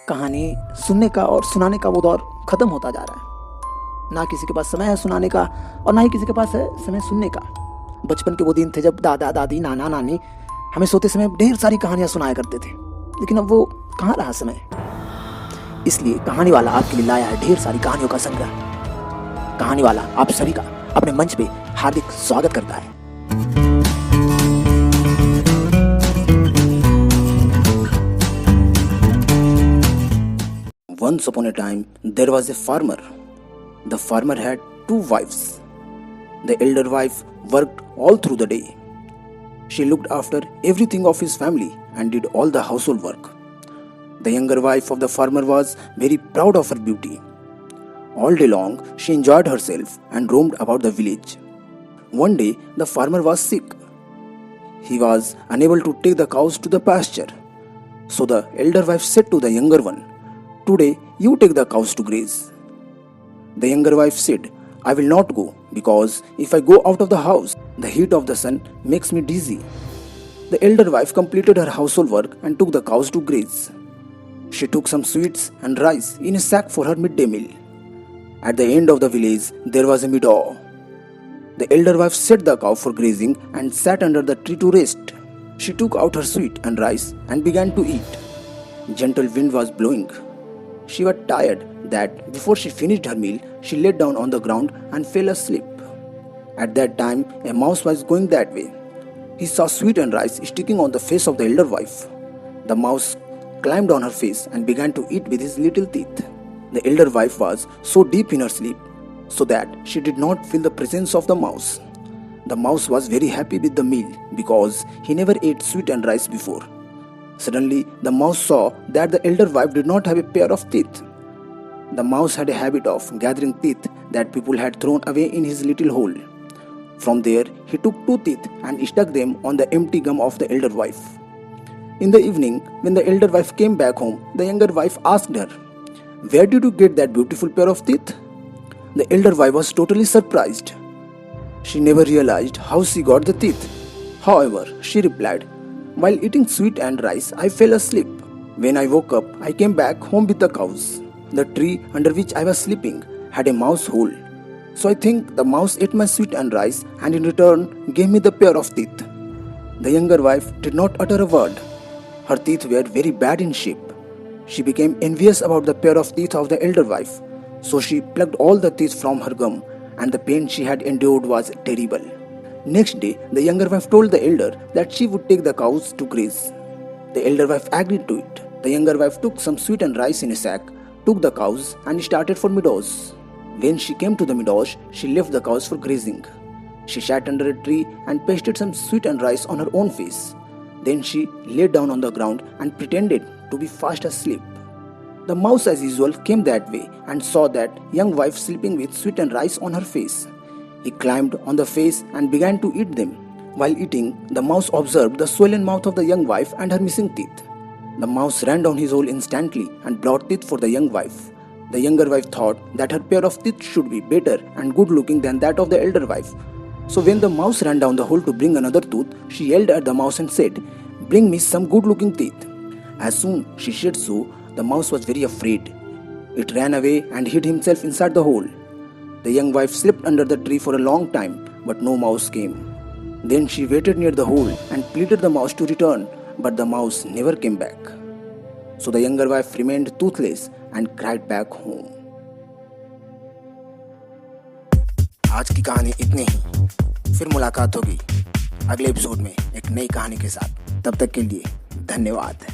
कहानी सुनने का और सुनाने का वो दौर ख़त्म होता जा रहा है। ना किसी के पास समय है सुनाने का और ना ही किसी के पास है समय सुनने का। बचपन के वो दिन थे जब दादा दादी नाना नानी हमें सोते समय ढेर सारी कहानियाँ सुनाया करते थे, लेकिन अब वो कहाँ रहा समय। इसलिए कहानी वाला आपके लिए लाया है ढेर सारी कहानियों का संग्रह। कहानी वाला आप सभी का अपने मंच पे हार्दिक स्वागत करता है। Once upon a time, there was a farmer. The farmer had 2 wives. The elder wife worked all through the day. She looked after everything of his family and did all the household work. The younger wife of the farmer was very proud of her beauty. All day long, she enjoyed herself and roamed about the village. One day, the farmer was sick. He was unable to take the cows to the pasture. So the elder wife said to the younger one, "Today you take the cows to graze." The younger wife said, "I will not go because if I go out of the house, the heat of the sun makes me dizzy." The elder wife completed her household work and took the cows to graze. She took some sweets and rice in a sack for her midday meal. At the end of the village, there was a meadow. The elder wife set the cow for grazing and sat under the tree to rest. She took out her sweet and rice and began to eat. Gentle wind was blowing. She was tired that before she finished her meal, she lay down on the ground and fell asleep. At that time, a mouse was going that way. He saw sweet and rice sticking on the face of the elder wife. The mouse climbed on her face and began to eat with his little teeth. The elder wife was so deep in her sleep so that she did not feel the presence of the mouse. The mouse was very happy with the meal because he never ate sweet and rice before. Suddenly, the mouse saw that the elder wife did not have a pair of teeth. The mouse had a habit of gathering teeth that people had thrown away in his little hole. From there, he took 2 teeth and stuck them on the empty gum of the elder wife. In the evening, when the elder wife came back home, the younger wife asked her, "Where did you get that beautiful pair of teeth?" The elder wife was totally surprised. She never realized how she got the teeth. However, she replied, "While eating sweet and rice, I fell asleep. When I woke up, I came back home with the cows. The tree under which I was sleeping had a mouse hole. So I think the mouse ate my sweet and rice and in return gave me the pair of teeth." The younger wife did not utter a word. Her teeth were very bad in shape. She became envious about the pair of teeth of the elder wife. So she plucked all the teeth from her gum and the pain she had endured was terrible. Next day, the younger wife told the elder that she would take the cows to graze. The elder wife agreed to it. The younger wife took some sweet and rice in a sack, took the cows and started for meadows. When she came to the meadows, she left the cows for grazing. She sat under a tree and pasted some sweet and rice on her own face. Then she lay down on the ground and pretended to be fast asleep. The mouse as usual came that way and saw that young wife sleeping with sweet and rice on her face. He climbed on the face and began to eat them. While eating, the mouse observed the swollen mouth of the young wife and her missing teeth. The mouse ran down his hole instantly and brought teeth for the young wife. The younger wife thought that her pair of teeth should be better and good looking than that of the elder wife. So when the mouse ran down the hole to bring another tooth, she yelled at the mouse and said, "Bring me some good looking teeth." As soon she said so, the mouse was very afraid. It ran away and hid himself inside the hole. The young wife slept under the tree for a long time, but no mouse came. Then she waited near the hole and pleaded the mouse to return, but the mouse never came back. So the younger wife remained toothless and cried back home. आज की कहानी इतनी ही। फिर मुलाकात होगी अगले episode में एक नई कहानी के साथ। तब तक के लिए धन्यवाद।